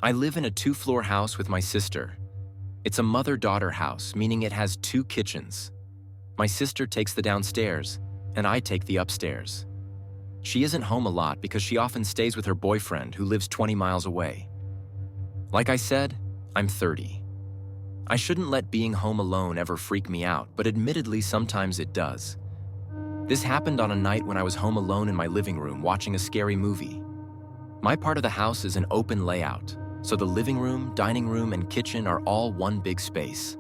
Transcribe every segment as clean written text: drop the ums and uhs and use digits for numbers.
I live in a two-floor house with my sister. It's a mother-daughter house, meaning it has two kitchens. My sister takes the downstairs, and I take the upstairs. She isn't home a lot because she often stays with her boyfriend who lives 20 miles away. Like I said, I'm 30. I shouldn't let being home alone ever freak me out, but admittedly sometimes it does. This happened on a night when I was home alone in my living room watching a scary movie. My part of the house is an open layout, so the living room, dining room, and kitchen are all one big space.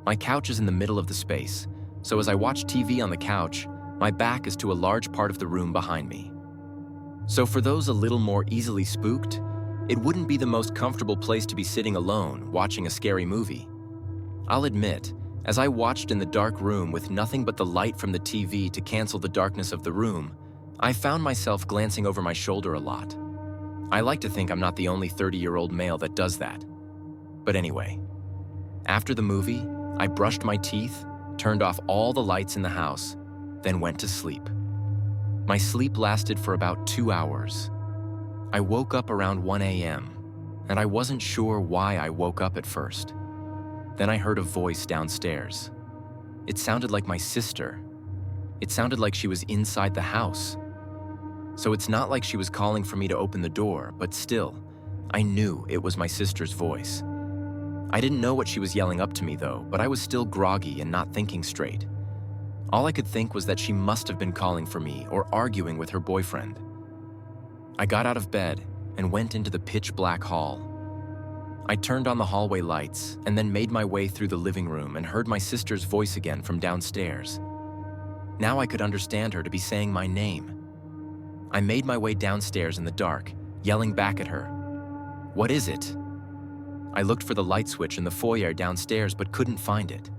My couch is in the middle of the space, so as I watch TV on the couch, my back is to a large part of the room behind me. So for those a little more easily spooked, it wouldn't be the most comfortable place to be sitting alone watching a scary movie. I'll admit, as I watched in the dark room with nothing but the light from the TV to cancel the darkness of the room, I found myself glancing over my shoulder a lot. I like to think I'm not the only 30-year-old male that does that. But anyway, after the movie, I brushed my teeth, turned off all the lights in the house, then went to sleep. My sleep lasted for about 2 hours. I woke up around 1 a.m., and I wasn't sure why I woke up at first. Then I heard a voice downstairs. It sounded like my sister. It sounded like she was inside the house. So it's not like she was calling for me to open the door, but still, I knew it was my sister's voice. I didn't know what she was yelling up to me though, but I was still groggy and not thinking straight. All I could think was that she must have been calling for me or arguing with her boyfriend. I got out of bed and went into the pitch-black hall. I turned on the hallway lights and then made my way through the living room and heard my sister's voice again from downstairs. Now I could understand her to be saying my name. I made my way downstairs in the dark, yelling back at her. "What is it?" I looked for the light switch in the foyer downstairs but couldn't find it.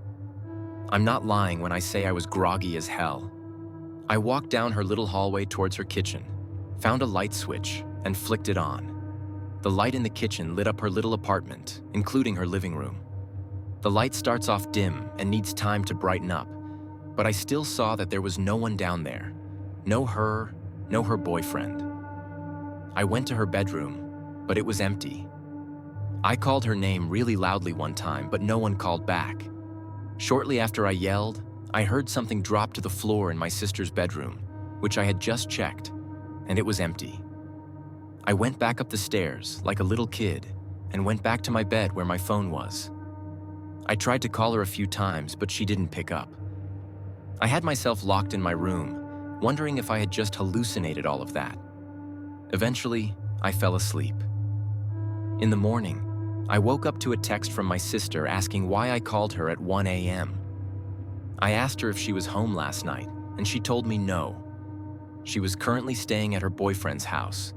I'm not lying when I say I was groggy as hell. I walked down her little hallway towards her kitchen, found a light switch, and flicked it on. The light in the kitchen lit up her little apartment, including her living room. The light starts off dim and needs time to brighten up, but I still saw that there was no one down there. No her boyfriend. I went to her bedroom, but it was empty. I called her name really loudly one time, but no one called back. Shortly after I yelled, I heard something drop to the floor in my sister's bedroom, which I had just checked, and it was empty. I went back up the stairs like a little kid and went back to my bed where my phone was. I tried to call her a few times, but she didn't pick up. I had myself locked in my room, wondering if I had just hallucinated all of that. Eventually, I fell asleep. In the morning, I woke up to a text from my sister asking why I called her at 1 a.m. I asked her if she was home last night, and she told me no. She was currently staying at her boyfriend's house.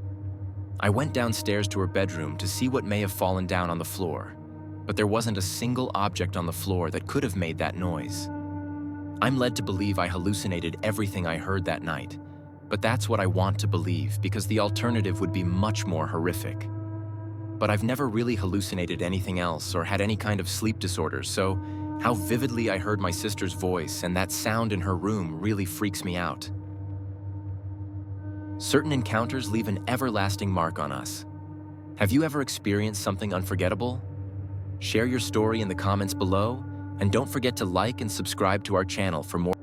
I went downstairs to her bedroom to see what may have fallen down on the floor, but there wasn't a single object on the floor that could have made that noise. I'm led to believe I hallucinated everything I heard that night, but that's what I want to believe because the alternative would be much more horrific. But I've never really hallucinated anything else or had any kind of sleep disorders, so how vividly I heard my sister's voice and that sound in her room really freaks me out. Certain encounters leave an everlasting mark on us. Have you ever experienced something unforgettable? Share your story in the comments below, and don't forget to like and subscribe to our channel for more.